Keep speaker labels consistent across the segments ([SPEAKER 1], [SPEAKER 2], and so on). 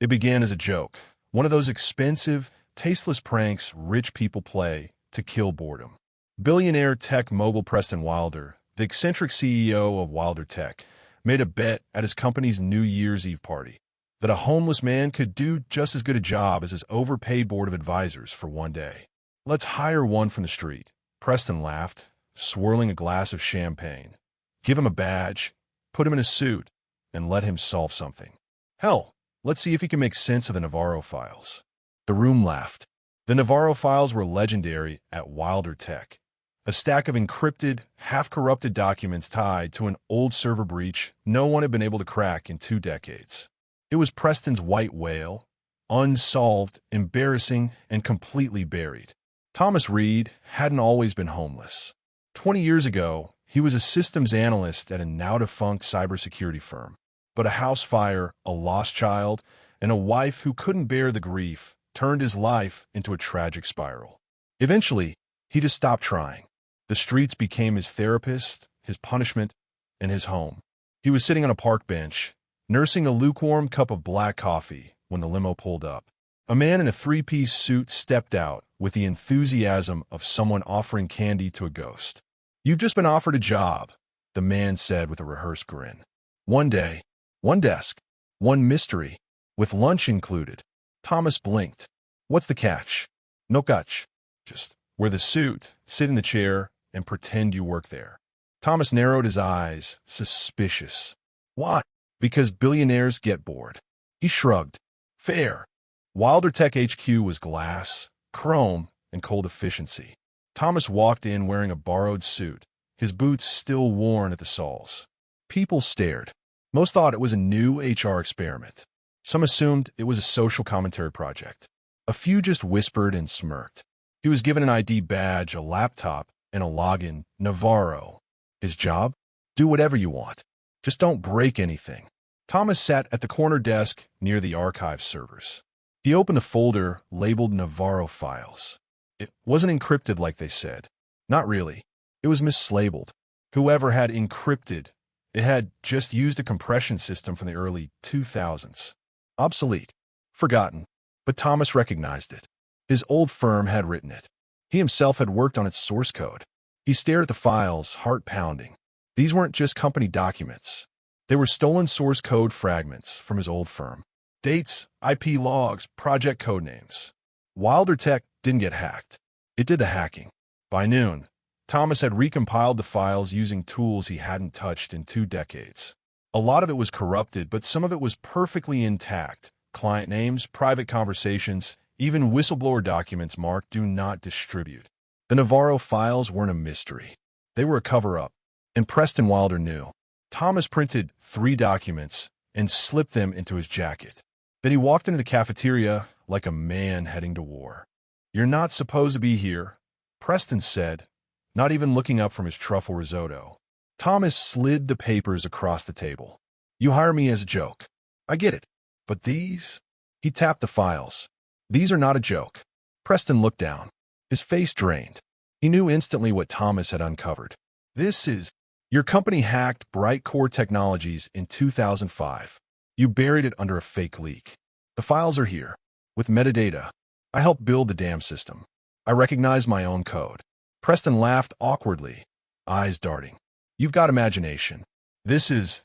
[SPEAKER 1] It began as a joke, one of those expensive, tasteless pranks rich people play to kill boredom. Billionaire tech mogul Preston Wilder, the eccentric CEO of Wilder Tech, made a bet at his company's New Year's Eve party that a homeless man could do just as good a job as his overpaid board of advisors for one day. "Let's hire one from the street," Preston laughed, swirling a glass of champagne. "Give him a badge, put him in a suit, and let him solve something. Hell, let's see if he can make sense of the Navarro files." The room laughed. The Navarro files were legendary at Wilder Tech. A stack of encrypted, half-corrupted documents tied to an old server breach no one had been able to crack in 2 decades. It was Preston's white whale, unsolved, embarrassing, and completely buried. Thomas Reed hadn't always been homeless. 20 years ago, he was a systems analyst at a now-defunct cybersecurity firm. But a house fire, a lost child, and a wife who couldn't bear the grief turned his life into a tragic spiral. Eventually, he just stopped trying. The streets became his therapist, his punishment, and his home. He was sitting on a park bench, nursing a lukewarm cup of black coffee when the limo pulled up. A man in a 3-piece suit stepped out with the enthusiasm of someone offering candy to a ghost. "You've just been offered a job," the man said with a rehearsed grin. "One day, one desk, one mystery, with lunch included." Thomas blinked. "What's the catch?" "No catch. Just wear the suit, sit in the chair, and pretend you work there." Thomas narrowed his eyes, suspicious. "Why?" "Because billionaires get bored." He shrugged. "Fair." Wilder Tech HQ was glass, chrome, and cold efficiency. Thomas walked in wearing a borrowed suit, his boots still worn at the soles. People stared. Most thought it was a new HR experiment. Some assumed it was a social commentary project. A few just whispered and smirked. He was given an ID badge, a laptop, and a login. Navarro. His job? Do whatever you want. Just don't break anything. Thomas sat at the corner desk near the archive servers. He opened a folder labeled Navarro Files. It wasn't encrypted like they said. Not really. It was mislabeled. Whoever had encrypted it had just used a compression system from the early 2000s. Obsolete. Forgotten. But Thomas recognized it. His old firm had written it. He himself had worked on its source code. He stared at the files, heart pounding. These weren't just company documents. They were stolen source code fragments from his old firm. Dates, IP logs, project code names. Wilder Tech didn't get hacked. It did the hacking. By noon, Thomas had recompiled the files using tools he hadn't touched in 2 decades. A lot of it was corrupted, but some of it was perfectly intact. Client names, private conversations, even whistleblower documents marked "Do Not Distribute." The Navarro files weren't a mystery. They were a cover-up, and Preston Wilder knew. Thomas printed 3 documents and slipped them into his jacket. Then he walked into the cafeteria like a man heading to war. "You're not supposed to be here," Preston said, not even looking up from his truffle risotto. Thomas slid the papers across the table. "You hire me as a joke. I get it. But these?" He tapped the files. "These are not a joke." Preston looked down. His face drained. He knew instantly what Thomas had uncovered. "This is... Your company hacked Bright Core Technologies in 2005. You buried it under a fake leak. The files are here, with metadata. I helped build the damn system. I recognize my own code." Preston laughed awkwardly, eyes darting. "You've got imagination. This is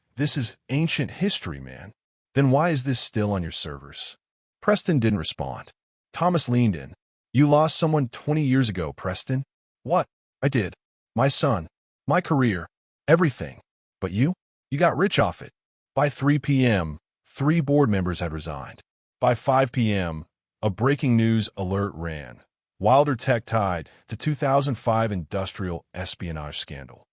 [SPEAKER 1] ancient history, man. Then why is this still on your servers?" Preston didn't respond. Thomas leaned in. "You lost someone 20 years ago, Preston." "What?" "I did. My son. My career. Everything. But you? You got rich off it." By 3 p.m., 3 board members had resigned. By 5 p.m., a breaking news alert ran. Wilder Tech tied to 2005 industrial espionage scandal.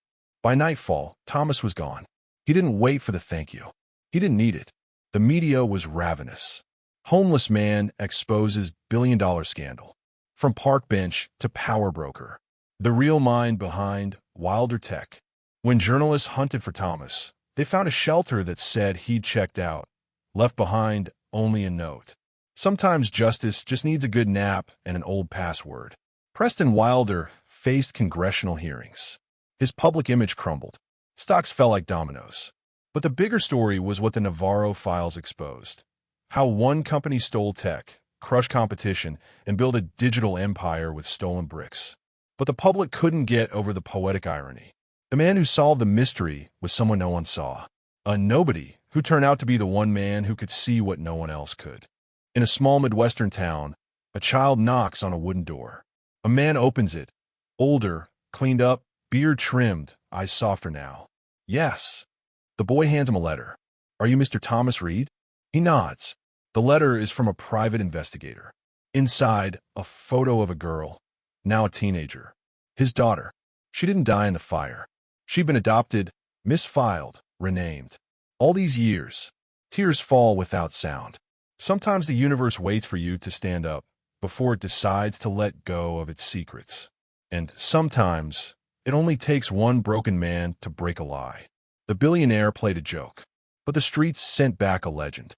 [SPEAKER 1] By nightfall, Thomas was gone. He didn't wait for the thank you. He didn't need it. The media was ravenous. Homeless man exposes billion-dollar scandal. From park bench to power broker. The real mind behind Wilder Tech. When journalists hunted for Thomas, they found a shelter that said he'd checked out, left behind only a note. Sometimes justice just needs a good nap and an old password. Preston Wilder faced congressional hearings. His public image crumbled. Stocks fell like dominoes. But the bigger story was what the Navarro files exposed. How one company stole tech, crushed competition, and built a digital empire with stolen bricks. But the public couldn't get over the poetic irony. The man who solved the mystery was someone no one saw. A nobody who turned out to be the one man who could see what no one else could. In a small Midwestern town, a child knocks on a wooden door. A man opens it. Older, cleaned up, beard trimmed, eyes softer now. Yes. The boy hands him a letter. Are you Mr. Thomas Reed? He nods. The letter is from a private investigator. Inside, a photo of a girl, now a teenager. His daughter. She didn't die in the fire. She'd been adopted, misfiled, renamed. All these years, tears fall without sound. Sometimes the universe waits for you to stand up before it decides to let go of its secrets. And sometimes, it only takes one broken man to break a lie. The billionaire played a joke, but the streets sent back a legend.